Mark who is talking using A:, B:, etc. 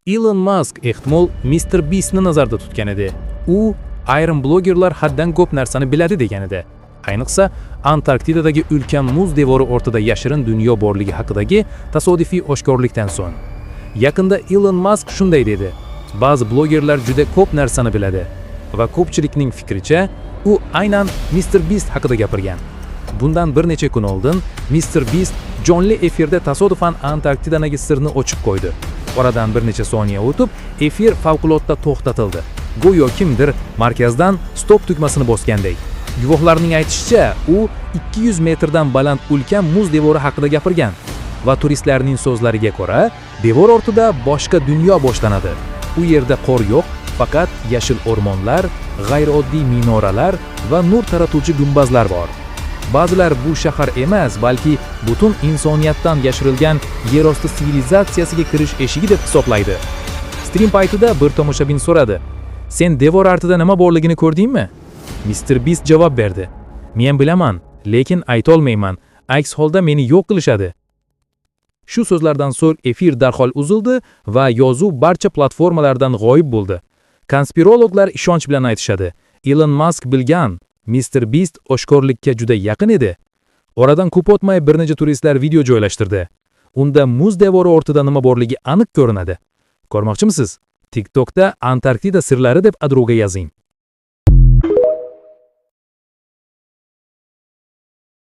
A: Elon Musk ehtimol Mr. Beastni nazarda tutgan edi. U ayrim blogerlar haddan ko'p narsani biladi degan edi. Ayniqsa, Antarktidadagi ulkan muz devori o'rtada yashirin dunyo borligi haqidagi tasodifiy oshkorlikdan so'ng. Yaqinda Elon Musk shunday dedi: "Ba'zi blogerlar juda ko'p narsani biladi" va ko'pchilikning fikricha, u aynan Mr. Beast haqida gapirgan. Bundan bir necha kun oldin Mr. Beast jonli efirda tasodifan Antarktidadagi sirni ochib qo'ydi. Oradan bir necha soniya o'tib, efir favqulodda to'xtatildi. Go'yo kimdir markazdan stop tugmasini bosgandek. Guvohlarning aytishicha, u 200 metrdan baland ulkan muz devori haqida gapirgan va turistlarning so'zlariga ko'ra, devor ortida boshqa dunyo boshlanadi. U yerda qor yo'q, faqat yashil o'rmonlar, g'ayrioddiy minoralar va nur taratuvchi gumbazlar bor. Ba'zilar bu shahar emas, balki butun insoniyatdan yashirilgan yerosti sivilizatsiyasiga kirish eshigi deb hisoblaydi. Stream paytida bir tomoshabin so'radi: "Sen devor ortida nima borligini ko'rdingmi?" Mr. Beast javob berdi: "Men bilaman, lekin ayta olmayman. Aks holda meni yo'q qilishadi." Shu so'zlardan so'ng efir darhol uzildi va yozuv barcha platformalardan g'oyib bo'ldi. Konspirologlar ishonch bilan aytishadi: Elon Musk bilgan, Mr. Beast oshkorlikka juda yaqin edi. Oradan ko'p o'tmay bir necha turistlar video joylashtirdi. Unda muz devori o'rtada nima borligi aniq ko'rinadi. Ko'rmoqchimisiz? TikTokda Antarktida sirlari deb adroga yozing.